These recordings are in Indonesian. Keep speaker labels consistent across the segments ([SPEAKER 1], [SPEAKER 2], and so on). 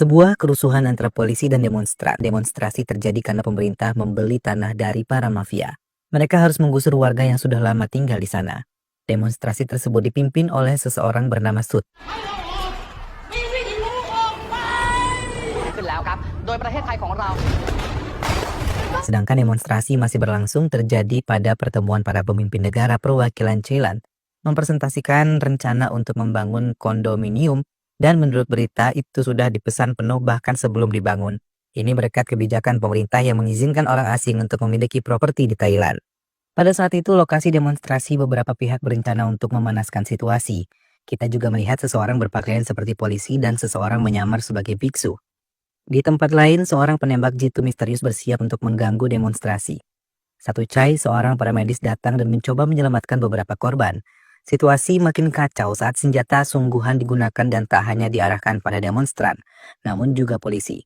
[SPEAKER 1] Sebuah kerusuhan antara polisi dan demonstran. Demonstrasi terjadi karena pemerintah membeli tanah dari para mafia. Mereka harus menggusur warga yang sudah lama tinggal di sana. Demonstrasi tersebut dipimpin oleh seseorang bernama Sud.
[SPEAKER 2] ขึ้นแล้วครับ โดยประเทศไทยของเรา
[SPEAKER 1] Sedangkan demonstrasi masih berlangsung terjadi pada pertemuan para pemimpin negara perwakilan Thailand, mempresentasikan rencana untuk membangun kondominium dan menurut berita itu sudah dipesan penuh bahkan sebelum dibangun. Ini berkat kebijakan pemerintah yang mengizinkan orang asing untuk memiliki properti di Thailand. Pada saat itu lokasi demonstrasi beberapa pihak berencana untuk memanaskan situasi. Kita juga melihat seseorang berpakaian seperti polisi dan seseorang menyamar sebagai biksu. Di tempat lain, seorang penembak jitu misterius bersiap untuk mengganggu demonstrasi. Satu Chai, seorang paramedis datang dan mencoba menyelamatkan beberapa korban. Situasi makin kacau saat senjata sungguhan digunakan dan tak hanya diarahkan pada demonstran, namun juga polisi.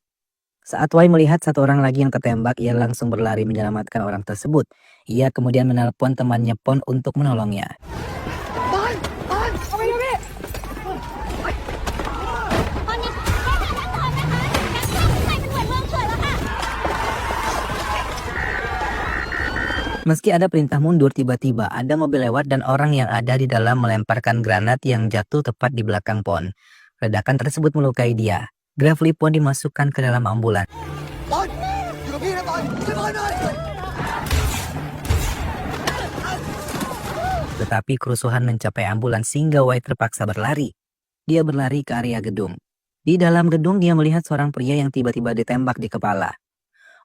[SPEAKER 1] Saat Wai melihat satu orang lagi yang tertembak, ia langsung berlari menyelamatkan orang tersebut. Ia kemudian menelpon temannya Pon untuk menolongnya. Meski ada perintah mundur, tiba-tiba ada mobil lewat dan orang yang ada di dalam melemparkan granat yang jatuh tepat di belakang Pon. Ledakan tersebut melukai dia. Gravely Pon dimasukkan ke dalam ambulans. Tetapi kerusuhan mencapai ambulans sehingga Wai terpaksa berlari. Dia berlari ke area gedung. Di dalam gedung dia melihat seorang pria yang tiba-tiba ditembak di kepala.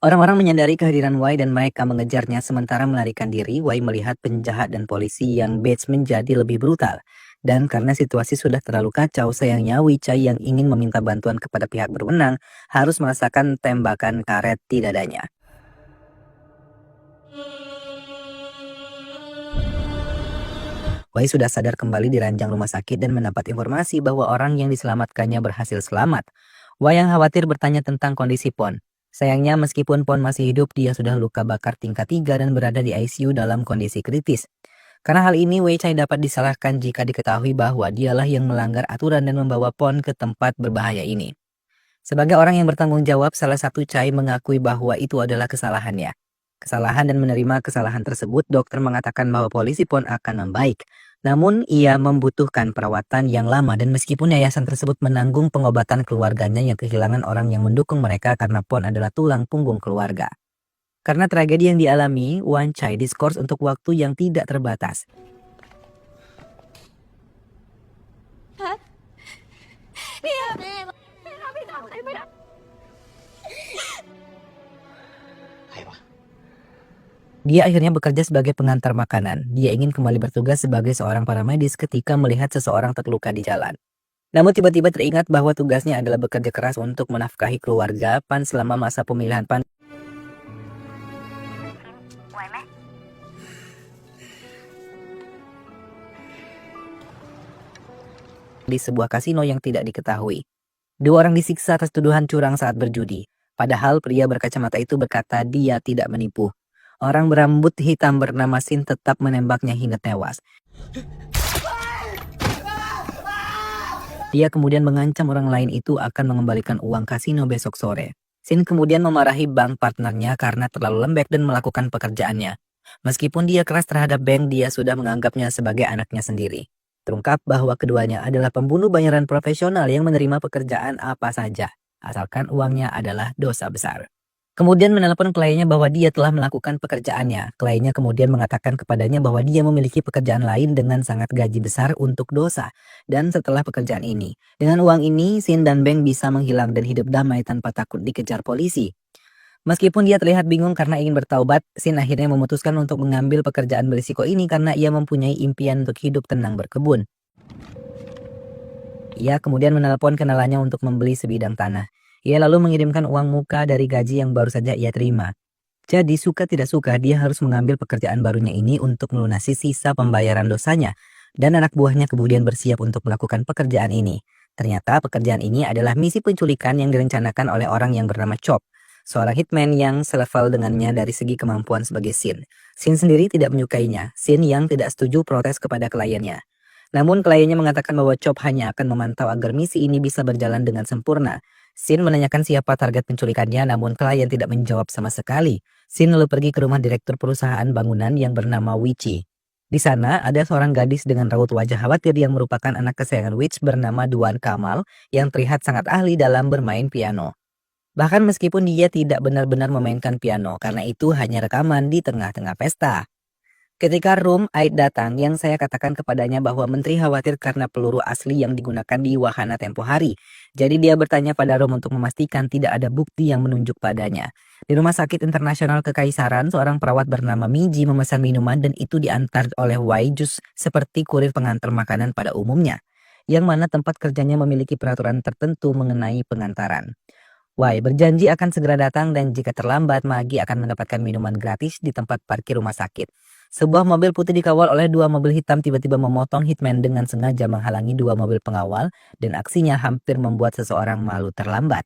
[SPEAKER 1] Orang-orang menyadari kehadiran Wai dan mereka mengejarnya sementara melarikan diri. Wai melihat penjahat dan polisi yang badge menjadi lebih brutal. Dan karena situasi sudah terlalu kacau, sayangnya Wei Chai yang ingin meminta bantuan kepada pihak berwenang harus merasakan tembakan karet di dadanya. Wai sudah sadar kembali di ranjang rumah sakit dan mendapat informasi bahwa orang yang diselamatkannya berhasil selamat. Wai yang khawatir bertanya tentang kondisi Pon. Sayangnya meskipun Pon masih hidup, dia sudah luka bakar tingkat 3 dan berada di ICU dalam kondisi kritis. Karena hal ini, Wei Chai dapat disalahkan jika diketahui bahwa dialah yang melanggar aturan dan membawa Pon ke tempat berbahaya ini. Sebagai orang yang bertanggung jawab, salah satu Chai mengakui bahwa itu adalah kesalahannya. Kesalahan dan menerima kesalahan tersebut, dokter mengatakan bahwa polisi Pon akan membaik. Namun, ia membutuhkan perawatan yang lama dan meskipun yayasan tersebut menanggung pengobatan keluarganya yang kehilangan orang yang mendukung mereka karena Pon adalah tulang punggung keluarga. Karena tragedi yang dialami, Wan Chai diskors untuk waktu yang tidak terbatas. Dia akhirnya bekerja sebagai pengantar makanan. Dia ingin kembali bertugas sebagai seorang paramedis ketika melihat seseorang terluka di jalan. Namun tiba-tiba teringat bahwa tugasnya adalah bekerja keras untuk menafkahi keluarga Pan selama masa pemilihan Pan. Di sebuah kasino yang tidak diketahui. Dua orang disiksa atas tuduhan curang saat berjudi. Padahal pria berkacamata itu berkata dia tidak menipu. Orang berambut hitam bernama Sin tetap menembaknya hingga tewas. Dia kemudian mengancam orang lain itu akan mengembalikan uang kasino besok sore. Sin kemudian memarahi bank partnernya karena terlalu lembek dan melakukan pekerjaannya. Meskipun dia keras terhadap bank, dia sudah menganggapnya sebagai anaknya sendiri. Terungkap bahwa keduanya adalah pembunuh bayaran profesional yang menerima pekerjaan apa saja, asalkan uangnya adalah dosa besar. Kemudian menelpon kliennya bahwa dia telah melakukan pekerjaannya. Kliennya kemudian mengatakan kepadanya bahwa dia memiliki pekerjaan lain dengan sangat gaji besar untuk dosa. Dan setelah pekerjaan ini, dengan uang ini, Sin dan Beng bisa menghilang dan hidup damai tanpa takut dikejar polisi. Meskipun dia terlihat bingung karena ingin bertaubat, Sin akhirnya memutuskan untuk mengambil pekerjaan berisiko ini karena ia mempunyai impian untuk hidup tenang berkebun. Ia kemudian menelpon kenalannya untuk membeli sebidang tanah. Ia lalu mengirimkan uang muka dari gaji yang baru saja ia terima. Jadi suka tidak suka dia harus mengambil pekerjaan barunya ini untuk melunasi sisa pembayaran dosanya. Dan anak buahnya kemudian bersiap untuk melakukan pekerjaan ini. Ternyata pekerjaan ini adalah misi penculikan yang direncanakan oleh orang yang bernama Chop. Seorang hitman yang selevel dengannya dari segi kemampuan sebagai Sin. Sin sendiri tidak menyukainya. Sin yang tidak setuju protes kepada kliennya. Namun kliennya mengatakan bahwa Chop hanya akan memantau agar misi ini bisa berjalan dengan sempurna. Sin menanyakan siapa target penculikannya, namun klien tidak menjawab sama sekali. Sin lalu pergi ke rumah direktur perusahaan bangunan yang bernama Wichi. Di sana ada seorang gadis dengan raut wajah khawatir yang merupakan anak kesayangan Wich bernama Duan Kamal yang terlihat sangat ahli dalam bermain piano. Bahkan meskipun dia tidak benar-benar memainkan piano, karena itu hanya rekaman di tengah-tengah pesta. Ketika Room Aid datang, yang saya katakan kepadanya bahwa menteri khawatir karena peluru asli yang digunakan di wahana tempo hari. Jadi dia bertanya pada Room untuk memastikan tidak ada bukti yang menunjuk padanya. Di Rumah Sakit Internasional Kekaisaran, seorang perawat bernama Miji memesan minuman dan itu diantar oleh Wai Jus seperti kurir pengantar makanan pada umumnya, yang mana tempat kerjanya memiliki peraturan tertentu mengenai pengantaran. Wai berjanji akan segera datang dan jika terlambat, Magi akan mendapatkan minuman gratis di tempat parkir rumah sakit. Sebuah mobil putih dikawal oleh dua mobil hitam tiba-tiba memotong Hitman dengan sengaja menghalangi dua mobil pengawal dan aksinya hampir membuat seseorang malu terlambat.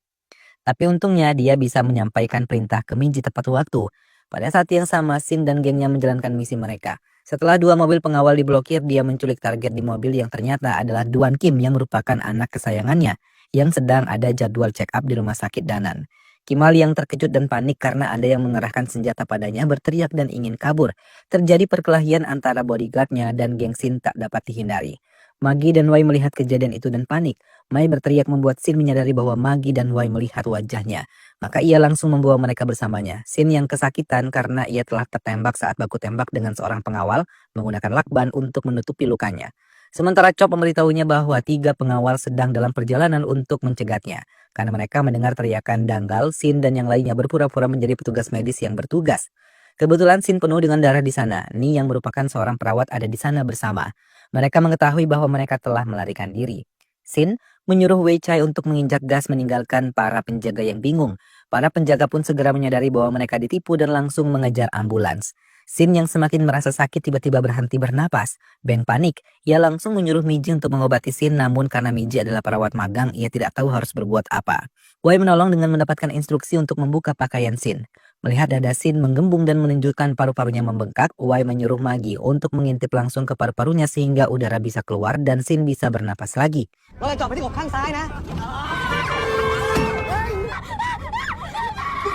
[SPEAKER 1] Tapi untungnya dia bisa menyampaikan perintah ke Miji tepat waktu. Pada saat yang sama, Sin dan gengnya menjalankan misi mereka. Setelah dua mobil pengawal diblokir, dia menculik target di mobil yang ternyata adalah Duan Kim yang merupakan anak kesayangannya yang sedang ada jadwal check up di rumah sakit Danan. Kimal yang terkejut dan panik karena ada yang mengerahkan senjata padanya berteriak dan ingin kabur. Terjadi perkelahian antara bodyguardnya dan geng Sin tak dapat dihindari. Magi dan Wai melihat kejadian itu dan panik. Mai berteriak membuat Sin menyadari bahwa Magi dan Wai melihat wajahnya. Maka ia langsung membawa mereka bersamanya. Sin yang kesakitan karena ia telah tertembak saat baku tembak dengan seorang pengawal menggunakan lakban untuk menutupi lukanya. Sementara Chop memberitahunya bahwa 3 pengawal sedang dalam perjalanan untuk mencegatnya. Karena mereka mendengar teriakan Danggal, Sin dan yang lainnya berpura-pura menjadi petugas medis yang bertugas. Kebetulan Sin penuh dengan darah di sana. Ni yang merupakan seorang perawat ada di sana bersama. Mereka mengetahui bahwa mereka telah melarikan diri. Sin menyuruh Wei Chai untuk menginjak gas meninggalkan para penjaga yang bingung. Para penjaga pun segera menyadari bahwa mereka ditipu dan langsung mengejar ambulans. Sin yang semakin merasa sakit tiba-tiba berhenti bernapas. Beng panik. Ia langsung menyuruh Miji untuk mengobati Sin, namun karena Miji adalah perawat magang, ia tidak tahu harus berbuat apa. Wei menolong dengan mendapatkan instruksi untuk membuka pakaian Sin. Melihat dada Sin menggembung dan menunjukkan paru-parunya membengkak, Wei menyuruh Magi untuk mengintip langsung ke paru-parunya sehingga udara bisa keluar dan Sin bisa bernapas lagi.
[SPEAKER 2] เราเลยเจาะไปที่อกข้างซ้ายนะ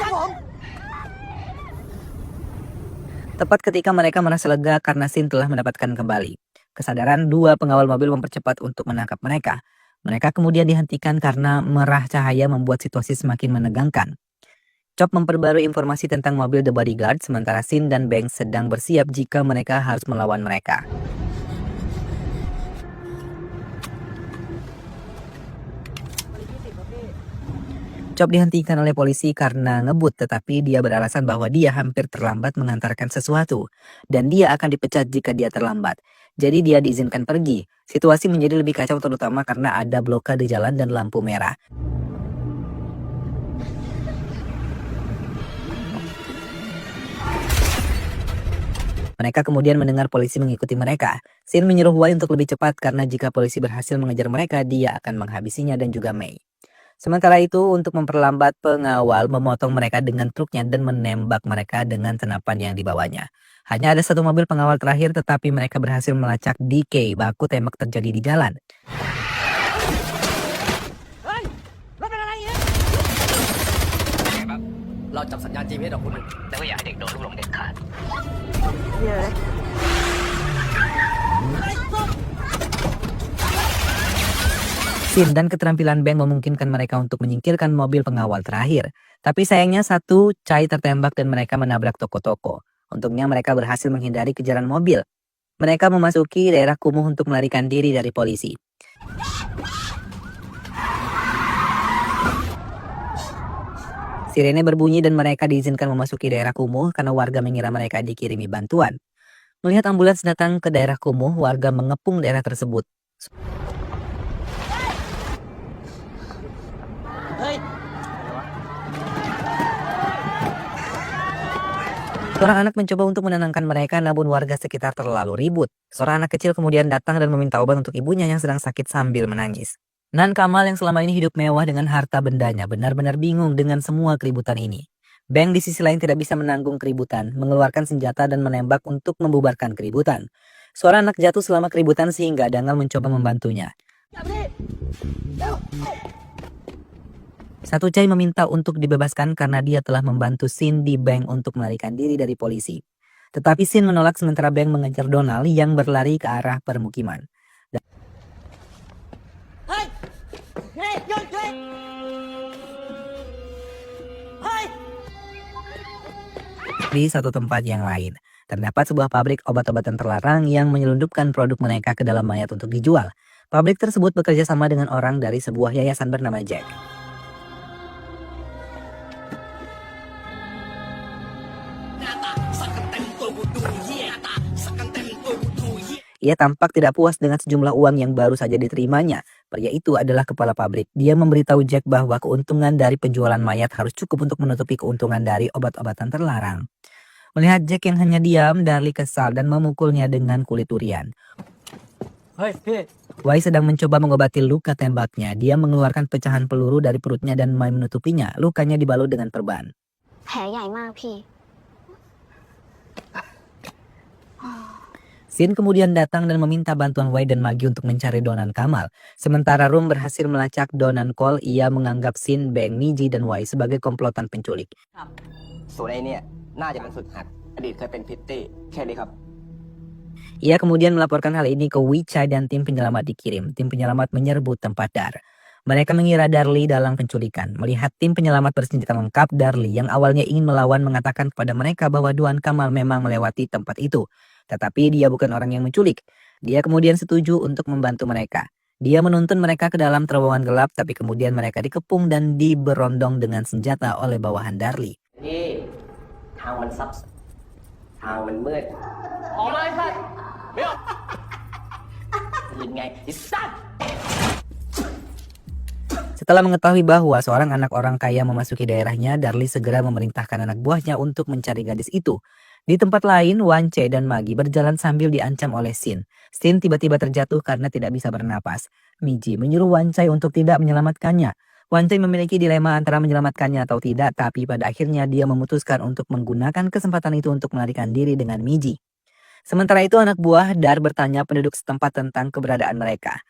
[SPEAKER 2] ครับผม
[SPEAKER 1] Tepat ketika mereka merasa lega karena Sin telah mendapatkan kembali kesadaran, 2 pengawal mobil mempercepat untuk menangkap mereka. Mereka kemudian dihentikan karena merah cahaya membuat situasi semakin menegangkan. Chop memperbarui informasi tentang mobil The Bodyguard, sementara Sin dan Beng sedang bersiap jika mereka harus melawan mereka. Chop dihentikan oleh polisi karena ngebut, tetapi dia beralasan bahwa dia hampir terlambat mengantarkan sesuatu dan dia akan dipecat jika dia terlambat. Jadi dia diizinkan pergi. Situasi menjadi lebih kacau terutama karena ada blokade jalan dan lampu merah. Mereka kemudian mendengar polisi mengikuti mereka. Sin menyuruh Wai untuk lebih cepat karena jika polisi berhasil mengejar mereka, dia akan menghabisinya dan juga Mei. Sementara itu, untuk memperlambat, pengawal memotong mereka dengan truknya dan menembak mereka dengan senapan yang dibawanya. Hanya ada 1 mobil pengawal terakhir, tetapi mereka berhasil melacak DK. Baku tembak terjadi di jalan.
[SPEAKER 2] เฮ้ยรถเป็นอะไรเนี่ยเราจับสัญญาณ GPS ของคุณแต่ก็อย่าให้เด็กโดนลูกหลงเด็ดขาด
[SPEAKER 1] Sin dan keterampilan Beng memungkinkan mereka untuk menyingkirkan mobil pengawal terakhir. Tapi sayangnya 1 Chai tertembak dan mereka menabrak toko-toko. Untungnya mereka berhasil menghindari kejaran mobil. Mereka memasuki daerah kumuh untuk melarikan diri dari polisi. Sirene berbunyi dan mereka diizinkan memasuki daerah kumuh karena warga mengira mereka dikirimi bantuan. Melihat ambulans datang ke daerah kumuh, warga mengepung daerah tersebut.
[SPEAKER 2] เฮ้ย
[SPEAKER 1] Seorang anak mencoba untuk menenangkan mereka, namun warga sekitar terlalu ribut. Seorang anak kecil kemudian datang dan meminta obat untuk ibunya yang sedang sakit sambil menangis. Nan Kamal yang selama ini hidup mewah dengan harta bendanya benar-benar bingung dengan semua keributan ini. Beng di sisi lain tidak bisa menanggung keributan, mengeluarkan senjata dan menembak untuk membubarkan keributan. Suara anak jatuh selama keributan sehingga Dangal mencoba membantunya. Satu Chai meminta untuk dibebaskan karena dia telah membantu Sin di bank untuk melarikan diri dari polisi. Tetapi Sin menolak sementara Beng mengejar Donald yang berlari ke arah permukiman. Di satu tempat yang lain, terdapat sebuah pabrik obat-obatan terlarang yang menyelundupkan produk mereka ke dalam mayat untuk dijual. Pabrik tersebut bekerja sama dengan orang dari sebuah yayasan bernama Jack. Ia tampak tidak puas dengan sejumlah uang yang baru saja diterimanya. Pria itu adalah kepala pabrik. Dia memberitahu Jack bahwa keuntungan dari penjualan mayat harus cukup untuk menutupi keuntungan dari obat-obatan terlarang. Melihat Jack yang hanya diam, Darlie kesal dan memukulnya dengan kulit durian. Wai sedang mencoba mengobati luka tembaknya. Dia mengeluarkan pecahan peluru dari perutnya dan Mai menutupinya. Lukanya dibalut dengan perban.
[SPEAKER 3] แผลใหญ่มากพี่
[SPEAKER 1] Sin kemudian datang dan meminta bantuan Wai dan Magi untuk mencari Donan Kamal. Sementara Rum berhasil melacak Donan Cole, ia menganggap Sin, Beng, Miji, dan Wai sebagai komplotan penculik.
[SPEAKER 2] ส่วนไอ้เนี่ยน่าจะเป็นฝึกหัดอดีตเคยเป็นพิตตี้แค่นี้ครับ
[SPEAKER 1] Ia kemudian melaporkan hal ini ke Wichai dan tim penyelamat dikirim. Tim penyelamat menyerbu tempat Dar. Mereka mengira Darlie dalam penculikan. Melihat tim penyelamat bersenjata lengkap, Darlie yang awalnya ingin melawan mengatakan kepada mereka bahwa Doan Kamal memang melewati tempat itu. Tetapi dia bukan orang yang menculik. Dia kemudian setuju untuk membantu mereka. Dia menuntun mereka ke dalam terowongan gelap, tapi kemudian mereka dikepung dan diberondong dengan senjata oleh bawahan Darlie.
[SPEAKER 2] นี่ทางมันซับทางมันมืดออกเลยสัตว์เบี้ยวยังไงไอ้สัตว์
[SPEAKER 1] Setelah mengetahui bahwa seorang anak orang kaya memasuki daerahnya, Darlie segera memerintahkan anak buahnya untuk mencari gadis itu. Di tempat lain, Wan Che dan Magi berjalan sambil diancam oleh Sin. Sin tiba-tiba terjatuh karena tidak bisa bernapas. Miji menyuruh Wan Che untuk tidak menyelamatkannya. Wan Che memiliki dilema antara menyelamatkannya atau tidak, tapi pada akhirnya dia memutuskan untuk menggunakan kesempatan itu untuk melarikan diri dengan Miji. Sementara itu anak buah Dar bertanya penduduk setempat tentang keberadaan mereka.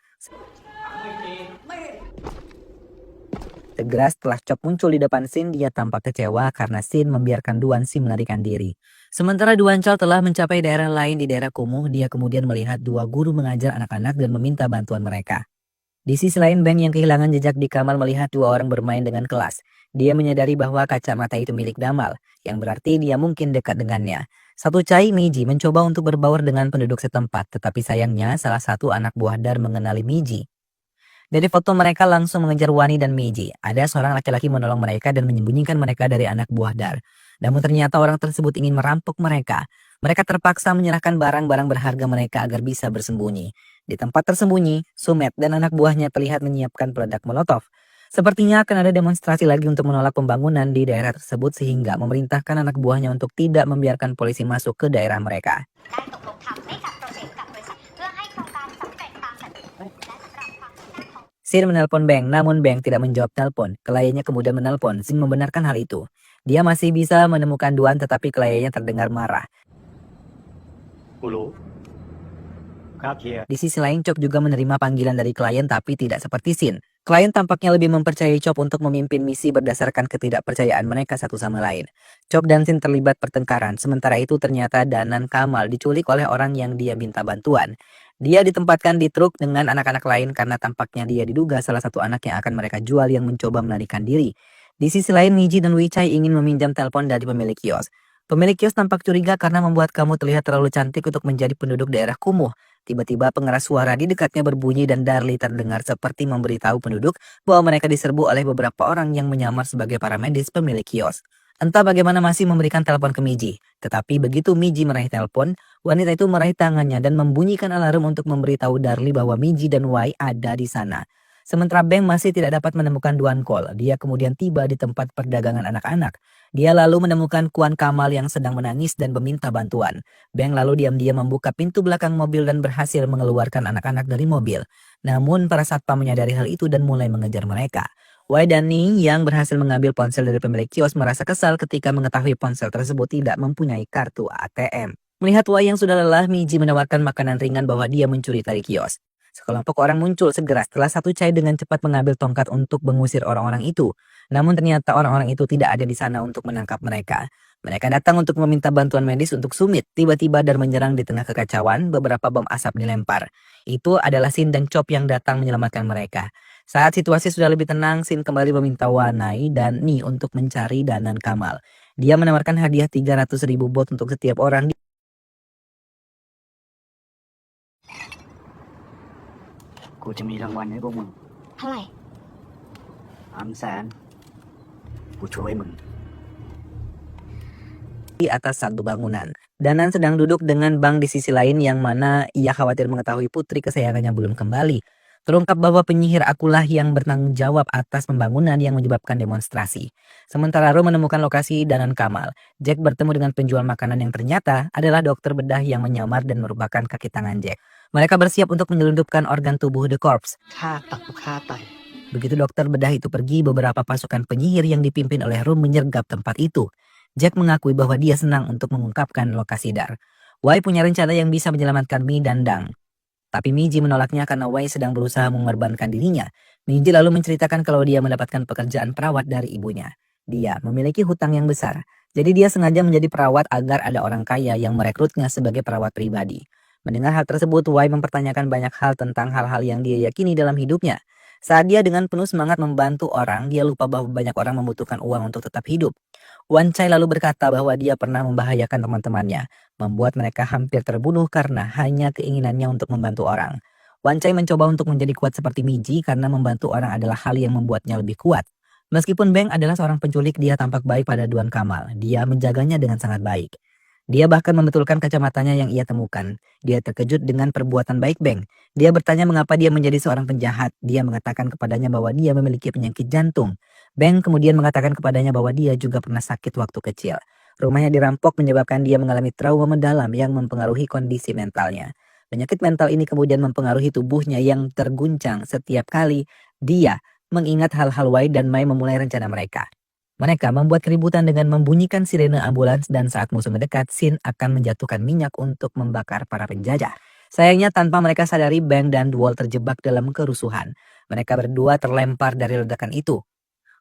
[SPEAKER 1] Segera setelah Chop muncul di depan Sin, dia tampak kecewa karena Sin membiarkan Duan Si melarikan diri. Sementara Duan Chal telah mencapai daerah lain di daerah kumuh, dia kemudian melihat dua guru mengajar anak-anak dan meminta bantuan mereka. Di sisi lain, Beng yang kehilangan jejak di kamar melihat dua orang bermain dengan kelas. Dia menyadari bahwa kacamata itu milik Damal, yang berarti dia mungkin dekat dengannya. Satu Chai, Miji mencoba untuk berbaur dengan penduduk setempat, tetapi sayangnya salah satu anak buah Dar mengenali Miji. Dari foto mereka langsung mengejar Wani dan Miji. Ada seorang laki-laki menolong mereka dan menyembunyikan mereka dari anak buah Dar. Namun ternyata orang tersebut ingin merampok mereka. Mereka terpaksa menyerahkan barang-barang berharga mereka agar bisa bersembunyi. Di tempat tersembunyi, Sumet dan anak buahnya terlihat menyiapkan peledak molotov. Sepertinya akan ada demonstrasi lagi untuk menolak pembangunan di daerah tersebut sehingga memerintahkan anak buahnya untuk tidak membiarkan polisi masuk ke daerah mereka. Sin menelpon Beng, namun Beng tidak menjawab telepon. Kliennya kemudian menelpon. Sin membenarkan hal itu. Dia masih bisa menemukan Duan, tetapi kliennya terdengar marah. Di sisi lain, Chop juga menerima panggilan dari klien tapi tidak seperti Sin. Klien tampaknya lebih mempercayai Chop untuk memimpin misi berdasarkan ketidakpercayaan mereka satu sama lain. Chop dan Sin terlibat pertengkaran. Sementara itu ternyata Danan Kamal diculik oleh orang yang dia minta bantuan. Dia ditempatkan di truk dengan anak-anak lain karena tampaknya dia diduga salah satu anak yang akan mereka jual yang mencoba melarikan diri. Di sisi lain, Miji dan Wichai ingin meminjam telepon dari pemilik kios. Pemilik kios tampak curiga karena membuat kamu terlihat terlalu cantik untuk menjadi penduduk daerah kumuh. Tiba-tiba pengeras suara di dekatnya berbunyi dan Darlie terdengar seperti memberitahu penduduk bahwa mereka diserbu oleh beberapa orang yang menyamar sebagai para medis pemilik kios. Entah bagaimana masih memberikan telepon ke Miji. Tetapi begitu Miji meraih telepon, wanita itu meraih tangannya dan membunyikan alarm untuk memberitahu Darlie bahwa Miji dan Wai ada di sana. Sementara Beng masih tidak dapat menemukan Duan Cole. Dia kemudian tiba di tempat perdagangan anak-anak. Dia lalu menemukan Kuan Kamal yang sedang menangis dan meminta bantuan. Beng lalu diam-diam membuka pintu belakang mobil dan berhasil mengeluarkan anak-anak dari mobil. Namun para satpam menyadari hal itu dan mulai mengejar mereka. Wai dan Ning yang berhasil mengambil ponsel dari pemilik kios merasa kesal ketika mengetahui ponsel tersebut tidak mempunyai kartu ATM. Melihat Wai yang sudah lelah, Miji menawarkan makanan ringan bahwa dia mencuri dari kios. Sekelompok orang muncul segera setelah satu Chai dengan cepat mengambil tongkat untuk mengusir orang-orang itu. Namun ternyata orang-orang itu tidak ada di sana untuk menangkap mereka. Mereka datang untuk meminta bantuan medis untuk Sumit, tiba-tiba dan menyerang di tengah kekacauan, beberapa bom asap dilempar. Itu adalah Sin dan Chop yang datang menyelamatkan mereka. Saat situasi sudah lebih tenang, Sin kembali meminta Wanai dan Ni untuk mencari Dan Kamal. Dia menawarkan hadiah 300.000 bot untuk setiap orang.
[SPEAKER 3] กูจะมีรางวัลให้พวกมึง
[SPEAKER 4] เท่าไหร่
[SPEAKER 3] 300,000 กูช่วยมึง
[SPEAKER 1] Di atas satu bangunan. Danan sedang duduk dengan Bang di sisi lain yang mana ia khawatir mengetahui putri kesayangannya belum kembali. Terungkap bahwa penyihir akulah yang bertanggung jawab atas pembangunan yang menyebabkan demonstrasi. Sementara Ro menemukan lokasi Danan Kamal. Jack bertemu dengan penjual makanan yang ternyata adalah dokter bedah yang menyamar dan merupakan kaki tangan Jack. Mereka bersiap untuk menyelundupkan organ tubuh The Corpse.
[SPEAKER 3] ฆ่าตับกูฆ่าไต
[SPEAKER 1] Begitu dokter bedah itu pergi, beberapa pasukan penyihir yang dipimpin oleh Ro menyergap tempat itu. Jack mengakui bahwa dia senang untuk mengungkapkan lokasi Dar. Wai punya rencana yang bisa menyelamatkan Mi dan Dang. Tapi Miji menolaknya karena Wai sedang berusaha mengorbankan dirinya. Miji lalu menceritakan kalau dia mendapatkan pekerjaan perawat dari ibunya. Dia memiliki hutang yang besar. Jadi dia sengaja menjadi perawat agar ada orang kaya yang merekrutnya sebagai perawat pribadi. Mendengar hal tersebut, Wai mempertanyakan banyak hal tentang hal-hal yang dia yakini dalam hidupnya. Saat dia dengan penuh semangat membantu orang, dia lupa bahwa banyak orang membutuhkan uang untuk tetap hidup. Wan Chai lalu berkata bahwa dia pernah membahayakan teman-temannya, membuat mereka hampir terbunuh karena hanya keinginannya untuk membantu orang. Wan Chai mencoba untuk menjadi kuat seperti Miji karena membantu orang adalah hal yang membuatnya lebih kuat. Meskipun Beng adalah seorang penculik, dia tampak baik pada Duan Kamal. Dia menjaganya dengan sangat baik. Dia bahkan membetulkan kacamatanya yang ia temukan. Dia terkejut dengan perbuatan baik Beng. Dia bertanya mengapa dia menjadi seorang penjahat. Dia mengatakan kepadanya bahwa dia memiliki penyakit jantung. Beng kemudian mengatakan kepadanya bahwa dia juga pernah sakit waktu kecil. Rumahnya dirampok menyebabkan dia mengalami trauma mendalam yang mempengaruhi kondisi mentalnya. Penyakit mental ini kemudian mempengaruhi tubuhnya yang terguncang setiap kali dia mengingat hal-hal Wai dan Mai memulai rencana mereka. Mereka membuat keributan dengan membunyikan sirene ambulans dan saat musuh mendekat, Sin akan menjatuhkan minyak untuk membakar para penjajah. Sayangnya tanpa mereka sadari, Bang dan Duol terjebak dalam kerusuhan. Mereka berdua terlempar dari ledakan itu.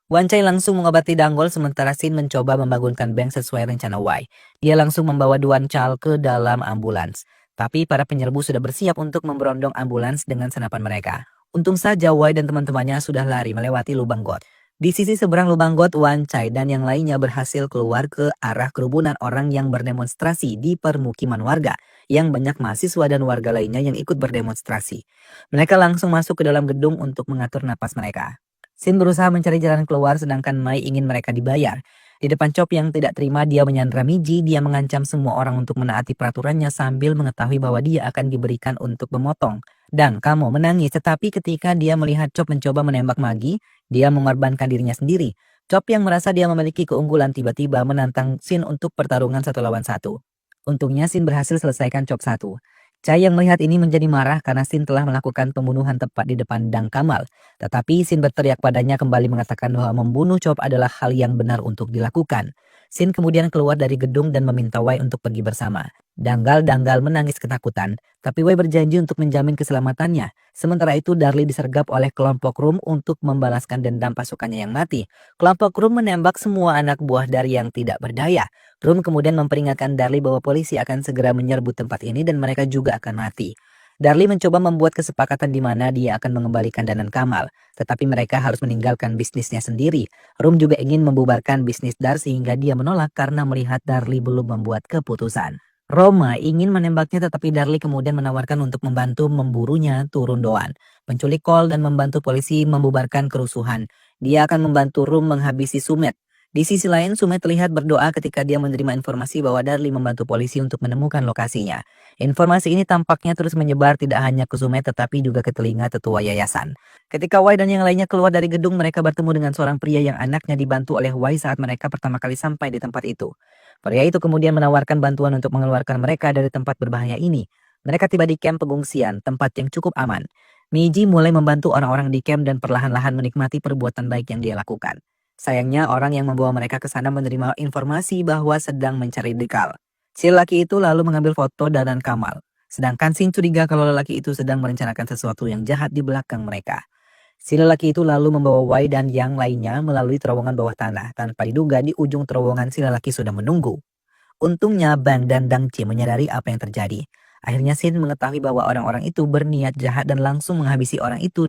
[SPEAKER 1] Wan Chai langsung mengobati Danggol sementara Sin mencoba membangunkan Bang sesuai rencana Wai. Dia langsung membawa Duan Chal ke dalam ambulans. Tapi para penyerbu sudah bersiap untuk memberondong ambulans dengan senapan mereka. Untung saja Wai dan teman-temannya sudah lari melewati lubang got. Di sisi seberang lubang got, Wan Chai dan yang lainnya berhasil keluar ke arah kerumunan orang yang berdemonstrasi di permukiman warga, yang banyak mahasiswa dan warga lainnya yang ikut berdemonstrasi. Mereka langsung masuk ke dalam gedung untuk mengatur napas mereka. Sin berusaha mencari jalan keluar sedangkan Mai ingin mereka dibayar. Di depan Chop yang tidak terima, dia menyandra Miji, dia mengancam semua orang untuk menaati peraturannya sambil mengetahui bahwa dia akan diberikan untuk memotong. Dan kamu menangis, tetapi ketika dia melihat Chop mencoba menembak Magi, dia mengorbankan dirinya sendiri. Chop yang merasa dia memiliki keunggulan tiba-tiba menantang Sin untuk pertarungan 1 lawan 1. Untungnya Sin berhasil selesaikan Chop 1. Chai yang melihat ini menjadi marah karena Sin telah melakukan pembunuhan tepat di depan Dang Kamal. Tetapi Sin berteriak padanya kembali mengatakan bahwa membunuh Chop adalah hal yang benar untuk dilakukan. Sin kemudian keluar dari gedung dan meminta Wai untuk pergi bersama. Danggal menangis ketakutan, tapi Wai berjanji untuk menjamin keselamatannya. Sementara itu Darli disergap oleh kelompok Rum untuk membalaskan dendam pasukannya yang mati. Kelompok Rum menembak semua anak buah dari yang tidak berdaya. Rum kemudian memperingatkan Darli bahwa polisi akan segera menyerbu tempat ini dan mereka juga akan mati. Darli mencoba membuat kesepakatan di mana dia akan mengembalikan Danan Kamal, tetapi mereka harus meninggalkan bisnisnya sendiri. Rum juga ingin membubarkan bisnis Dar sehingga dia menolak karena melihat Darli belum membuat keputusan. Roma ingin menembaknya tetapi Darli kemudian menawarkan untuk membantu memburunya turun Doan. Penculik Kol dan membantu polisi membubarkan kerusuhan. Dia akan membantu Rum menghabisi Sumet. Di sisi lain, Sumet terlihat berdoa ketika dia menerima informasi bahwa Darli membantu polisi untuk menemukan lokasinya. Informasi ini tampaknya terus menyebar tidak hanya ke Sumet tetapi juga ke telinga tetua yayasan. Ketika Wai dan yang lainnya keluar dari gedung, mereka bertemu dengan seorang pria yang anaknya dibantu oleh Wai saat mereka pertama kali sampai di tempat itu. Pria itu kemudian menawarkan bantuan untuk mengeluarkan mereka dari tempat berbahaya ini. Mereka tiba di kamp pengungsian, tempat yang cukup aman. Miji mulai membantu orang-orang di kamp dan perlahan-lahan menikmati perbuatan baik yang dia lakukan. Sayangnya orang yang membawa mereka ke sana menerima informasi bahwa sedang mencari Dekal. Si lelaki itu lalu mengambil foto Danan Kamal. Sedangkan Sin curiga kalau lelaki itu sedang merencanakan sesuatu yang jahat di belakang mereka. Si lelaki itu lalu membawa Wei dan yang lainnya melalui terowongan bawah tanah. Tanpa diduga di ujung terowongan si lelaki sudah menunggu. Untungnya Bang dan Dang Chi menyadari apa yang terjadi. Akhirnya Sin mengetahui bahwa orang-orang itu berniat jahat dan langsung menghabisi orang itu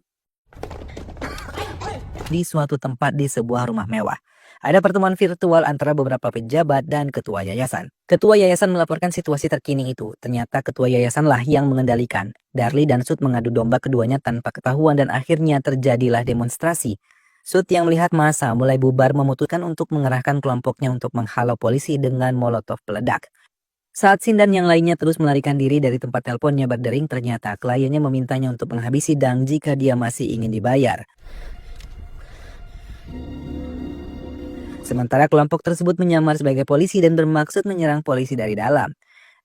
[SPEAKER 1] di suatu tempat di sebuah rumah mewah. Ada pertemuan virtual antara beberapa pejabat dan ketua yayasan. Ketua yayasan melaporkan situasi terkini itu. Ternyata ketua yayasanlah yang mengendalikan. Darlie dan Sud mengadu domba keduanya tanpa ketahuan dan akhirnya terjadilah demonstrasi. Sud yang melihat massa mulai bubar memutuskan untuk mengerahkan kelompoknya untuk menghalau polisi dengan molotov peledak. Saat Sin dan yang lainnya terus melarikan diri dari tempat teleponnya berdering, ternyata kliennya memintanya untuk menghabisi Dang jika dia masih ingin dibayar. Sementara kelompok tersebut menyamar sebagai polisi dan bermaksud menyerang polisi dari dalam.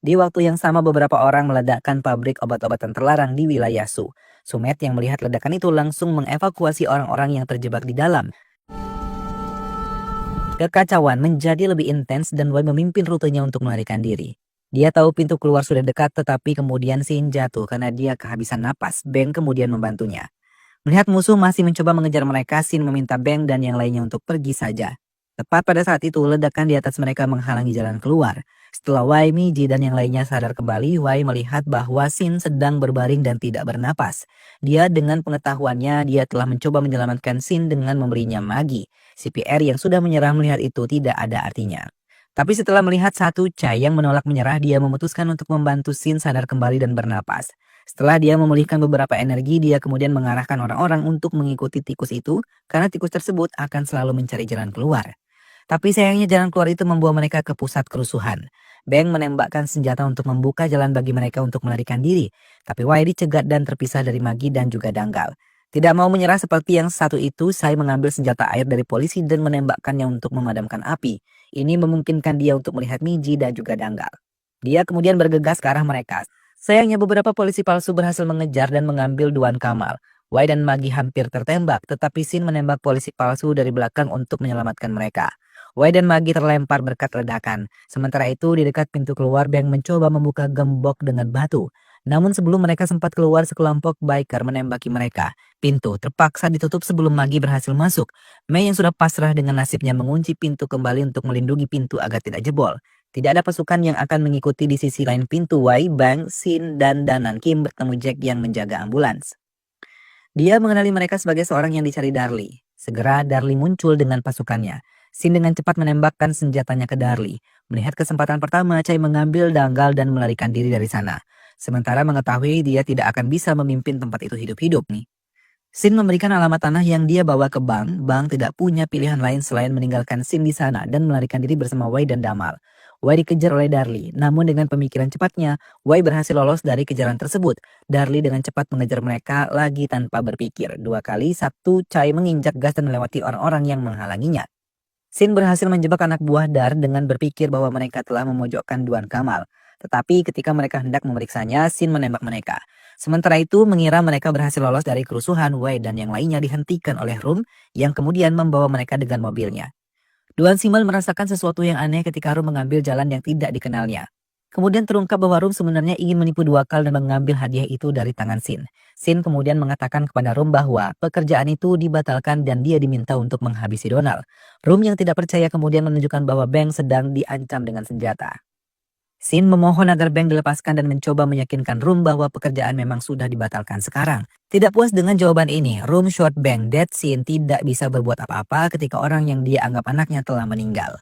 [SPEAKER 1] Di waktu yang sama beberapa orang meledakkan pabrik obat-obatan terlarang di wilayah Su. Sumet yang melihat ledakan itu langsung mengevakuasi orang-orang yang terjebak di dalam. Kekacauan menjadi lebih intens dan Wei memimpin rutenya untuk melarikan diri. Dia tahu pintu keluar sudah dekat tetapi kemudian Sin jatuh karena dia kehabisan napas. Beng kemudian membantunya. Melihat musuh masih mencoba mengejar mereka, Sin meminta Beng dan yang lainnya untuk pergi saja. Tepat pada saat itu, ledakan di atas mereka menghalangi jalan keluar. Setelah Wei, Miji, dan yang lainnya sadar kembali, Wei melihat bahwa Sin sedang berbaring dan tidak bernapas. Dia dengan pengetahuannya, dia telah mencoba menyelamatkan Sin dengan memberinya magi. CPR yang sudah menyerah melihat itu tidak ada artinya. Tapi setelah melihat satu Chai yang menolak menyerah, dia memutuskan untuk membantu Sin sadar kembali dan bernapas. Setelah dia memulihkan beberapa energi, dia kemudian mengarahkan orang-orang untuk mengikuti tikus itu, karena tikus tersebut akan selalu mencari jalan keluar. Tapi sayangnya jalan keluar itu membawa mereka ke pusat kerusuhan. Beng menembakkan senjata untuk membuka jalan bagi mereka untuk melarikan diri. Tapi Wei dicegat dan terpisah dari Magi dan juga Danggal. Tidak mau menyerah seperti yang satu itu, Sai mengambil senjata air dari polisi dan menembakkannya untuk memadamkan api. Ini memungkinkan dia untuk melihat Miji dan juga Danggal. Dia kemudian bergegas ke arah mereka. Sayangnya beberapa polisi palsu berhasil mengejar dan mengambil Duan Kamal. Wei dan Magi hampir tertembak, tetapi Sin menembak polisi palsu dari belakang untuk menyelamatkan mereka. Wei dan Magi terlempar berkat ledakan. Sementara itu di dekat pintu keluar Beng mencoba membuka gembok dengan batu. Namun sebelum mereka sempat keluar sekelompok biker menembaki mereka. Pintu terpaksa ditutup sebelum Magi berhasil masuk. Mei yang sudah pasrah dengan nasibnya mengunci pintu kembali untuk melindungi pintu agar tidak jebol. Tidak ada pasukan yang akan mengikuti di sisi lain pintu. Wei, Bang, Sin, dan Danan Kim bertemu Jack yang menjaga ambulans. Dia mengenali mereka sebagai seorang yang dicari Darlie. Segera Darlie muncul dengan pasukannya. Sin dengan cepat menembakkan senjatanya ke Darlie. Melihat kesempatan pertama, Chai mengambil Danggal dan melarikan diri dari sana. Sementara mengetahui dia tidak akan bisa memimpin tempat itu hidup-hidup nih. Sin memberikan alamat tanah yang dia bawa ke Bang. Bang tidak punya pilihan lain selain meninggalkan Sin di sana dan melarikan diri bersama Wei dan Damal. Wei dikejar oleh Darlie, namun dengan pemikiran cepatnya, Wei berhasil lolos dari kejaran tersebut. Darlie dengan cepat mengejar mereka lagi tanpa berpikir. 2 kali, Chai menginjak gas dan melewati orang-orang yang menghalanginya. Sin berhasil menjebak anak buah Dar dengan berpikir bahwa mereka telah memojokkan Duan Kamal. Tetapi ketika mereka hendak memeriksanya, Sin menembak mereka. Sementara itu mengira mereka berhasil lolos dari kerusuhan, Wei dan yang lainnya dihentikan oleh Rum yang kemudian membawa mereka dengan mobilnya. Duan Simal merasakan sesuatu yang aneh ketika Rum mengambil jalan yang tidak dikenalnya. Kemudian terungkap bahwa Rum sebenarnya ingin menipu 2 kali dan mengambil hadiah itu dari tangan Sin. Sin kemudian mengatakan kepada Rum bahwa pekerjaan itu dibatalkan dan dia diminta untuk menghabisi Donald. Rum yang tidak percaya kemudian menunjukkan bahwa Beng sedang diancam dengan senjata. Sin memohon agar Beng dilepaskan dan mencoba meyakinkan Rum bahwa pekerjaan memang sudah dibatalkan sekarang. Tidak puas dengan jawaban ini, Rum shot Beng dead. Sin tidak bisa berbuat apa-apa ketika orang yang dia anggap anaknya telah meninggal.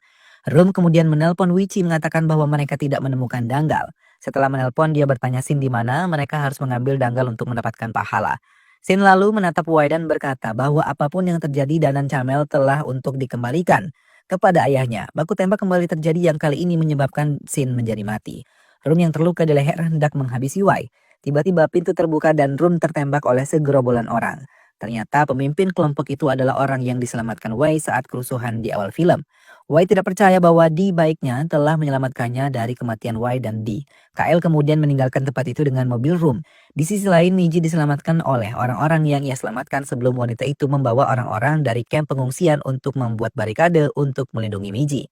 [SPEAKER 1] Rum kemudian menelpon Wichi mengatakan bahwa mereka tidak menemukan Danggal. Setelah menelpon dia bertanya Sin di mana, mereka harus mengambil Danggal untuk mendapatkan pahala. Sin lalu menatap Wei dan berkata bahwa apapun yang terjadi Danan Camel telah untuk dikembalikan kepada ayahnya. Baku tembak kembali terjadi yang kali ini menyebabkan Sin menjadi mati. Rum yang terluka di leher hendak menghabisi Wei. Tiba-tiba pintu terbuka dan Rum tertembak oleh segerombolan orang. Ternyata pemimpin kelompok itu adalah orang yang diselamatkan Wei saat kerusuhan di awal film. Wei tidak percaya bahwa Di baiknya telah menyelamatkannya dari kematian Wei dan Di. KL kemudian meninggalkan tempat itu dengan mobil Rum. Di sisi lain, Niji diselamatkan oleh orang-orang yang ia selamatkan sebelum wanita itu membawa orang-orang dari kamp pengungsian untuk membuat barikade untuk melindungi Miji.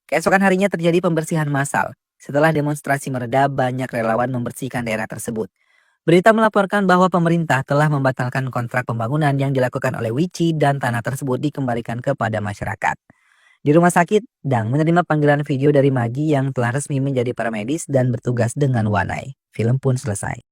[SPEAKER 1] Keesokan harinya terjadi pembersihan massal. Setelah demonstrasi mereda, banyak relawan membersihkan daerah tersebut. Berita melaporkan bahwa pemerintah telah membatalkan kontrak pembangunan yang dilakukan oleh Wici dan tanah tersebut dikembalikan kepada masyarakat. Di rumah sakit, Dang menerima panggilan video dari Magi yang telah resmi menjadi paramedis dan bertugas dengan Wanai. Film pun selesai.